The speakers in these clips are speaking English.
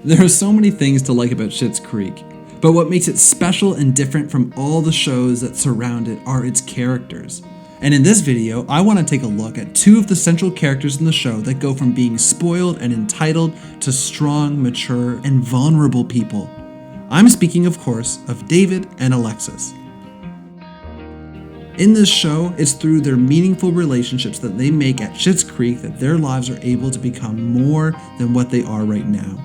There are so many things to like about Schitt's Creek, but what makes it special and different from all the shows that surround it are its characters. And in this video, I want to take a look at two of the central characters in the show that go from being spoiled and entitled to strong, mature, and vulnerable people. I'm speaking, of course, of David and Alexis. In this show, it's through their meaningful relationships that they make at Schitt's Creek that their lives are able to become more than what they are right now.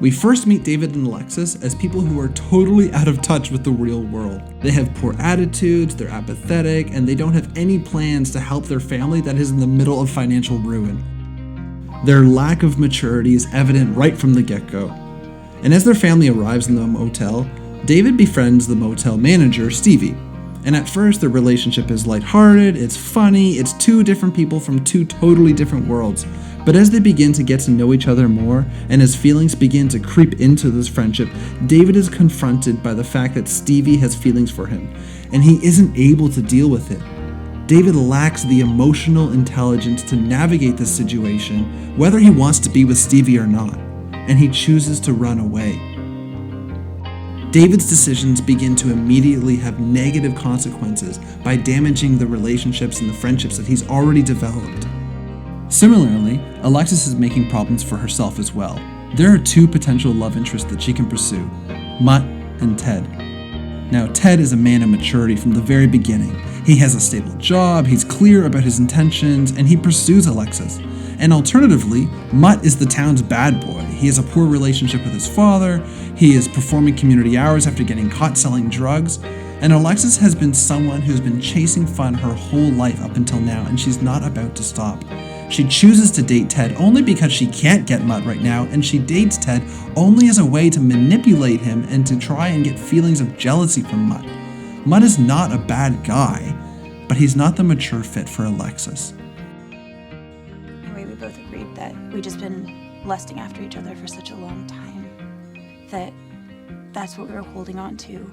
We first meet David and Alexis as people who are totally out of touch with the real world. They have poor attitudes, they're apathetic, and they don't have any plans to help their family that is in the middle of financial ruin. Their lack of maturity is evident right from the get-go. And as their family arrives in the motel, David befriends the motel manager, Stevie. And at first, their relationship is lighthearted, it's funny, it's two different people from two totally different worlds. But as they begin to get to know each other more, and as feelings begin to creep into this friendship, David is confronted by the fact that Stevie has feelings for him, and he isn't able to deal with it. David lacks the emotional intelligence to navigate this situation, whether he wants to be with Stevie or not, and he chooses to run away. David's decisions begin to immediately have negative consequences by damaging the relationships and the friendships that he's already developed. Similarly, Alexis is making problems for herself as well. There are two potential love interests that she can pursue, Mutt and Ted. Now, Ted is a man of maturity from the very beginning. He has a stable job, he's clear about his intentions, and he pursues Alexis. And alternatively, Mutt is the town's bad boy. He has a poor relationship with his father, he is performing community hours after getting caught selling drugs, and Alexis has been someone who's been chasing fun her whole life up until now, and she's not about to stop. She chooses to date Ted only because she can't get Mutt right now, and she dates Ted only as a way to manipulate him and to try and get feelings of jealousy from Mutt. Mutt is not a bad guy, but he's not the mature fit for Alexis. Anyway, we both agreed that we'd just been lusting after each other for such a long time that that's what we were holding on to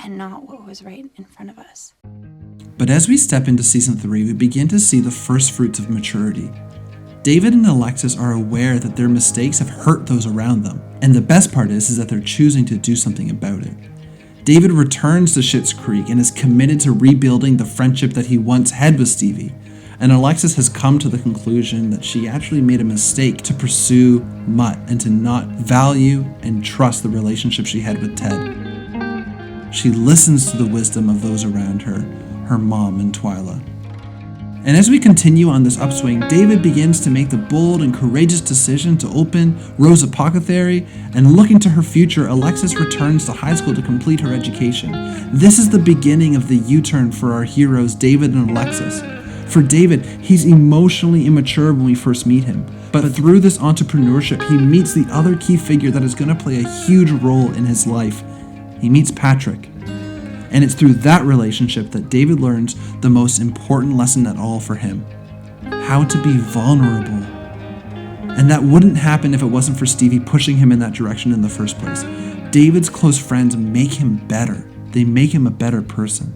and not what was right in front of us. But as we step into season 3, we begin to see the first fruits of maturity. David and Alexis are aware that their mistakes have hurt those around them, and the best part is that they're choosing to do something about it. David returns to Schitt's Creek and is committed to rebuilding the friendship that he once had with Stevie, and Alexis has come to the conclusion that she actually made a mistake to pursue Mutt and to not value and trust the relationship she had with Ted. She listens to the wisdom of those around her mom and Twyla. And as we continue on this upswing, David begins to make the bold and courageous decision to open Rose Apothecary, and looking to her future, Alexis returns to high school to complete her education. This is the beginning of the U-turn for our heroes, David and Alexis. For David, he's emotionally immature when we first meet him, but through this entrepreneurship, he meets the other key figure that is going to play a huge role in his life. He meets Patrick. And it's through that relationship that David learns the most important lesson at all for him: how to be vulnerable. And that wouldn't happen if it wasn't for Stevie pushing him in that direction in the first place. David's close friends make him better. They make him a better person.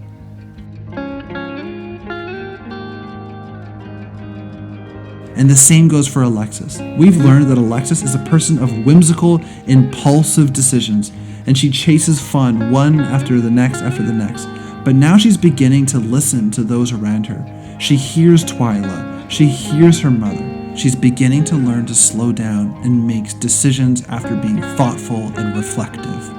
And the same goes for Alexis. We've learned that Alexis is a person of whimsical, impulsive decisions, and she chases fun one after the next. But now she's beginning to listen to those around her. She hears Twyla. She hears her mother. She's beginning to learn to slow down and make decisions after being thoughtful and reflective.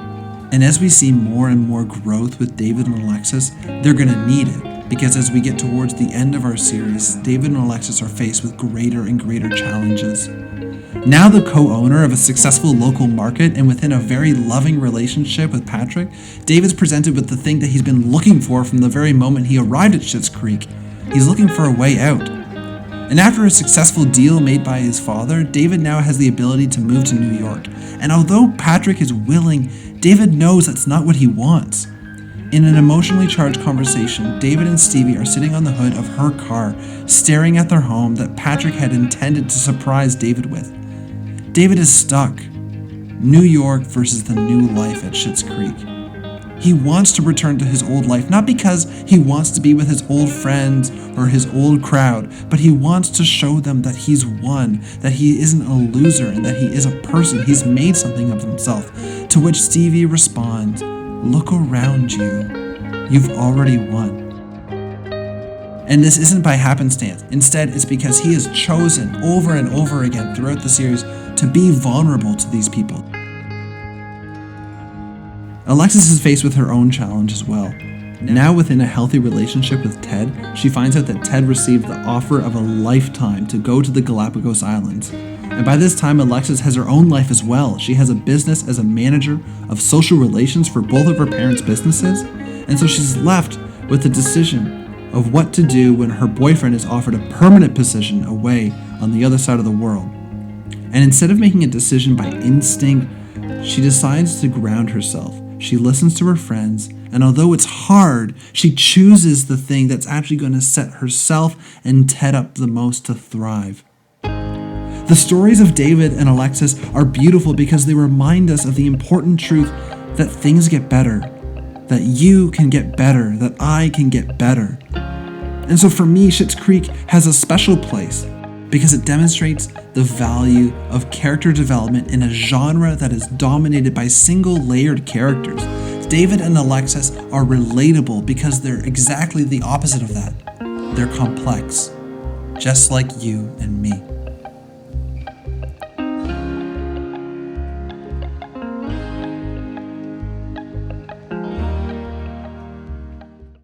And as we see more and more growth with David and Alexis, they're going to need it. Because as we get towards the end of our series, David and Alexis are faced with greater and greater challenges. Now the co-owner of a successful local market and within a very loving relationship with Patrick, David's presented with the thing that he's been looking for from the very moment he arrived at Schitt's Creek. He's looking for a way out. And after a successful deal made by his father, David now has the ability to move to New York. And although Patrick is willing, David knows that's not what he wants. In an emotionally charged conversation, David and Stevie are sitting on the hood of her car, staring at their home that Patrick had intended to surprise David with. David is stuck. New York versus the new life at Schitt's Creek. He wants to return to his old life, not because he wants to be with his old friends or his old crowd, but he wants to show them that he's won, that he isn't a loser, and that he is a person. He's made something of himself. To which Stevie responds, "Look around you. You've already won." And this isn't by happenstance. Instead, it's because he has chosen over and over again throughout the series to be vulnerable to these people. Alexis is faced with her own challenge as well. Now within a healthy relationship with Ted, she finds out that Ted received the offer of a lifetime to go to the Galapagos Islands. And by this time, Alexis has her own life as well. She has a business as a manager of social relations for both of her parents' businesses. And so she's left with the decision of what to do when her boyfriend is offered a permanent position away on the other side of the world. And instead of making a decision by instinct, she decides to ground herself. She listens to her friends, and although it's hard, she chooses the thing that's actually going to set herself and Ted up the most to thrive. The stories of David and Alexis are beautiful because they remind us of the important truth that things get better, that you can get better, that I can get better. And so for me, Schitt's Creek has a special place because it demonstrates the value of character development in a genre that is dominated by single-layered characters. David and Alexis are relatable because they're exactly the opposite of that. They're complex, just like you and me.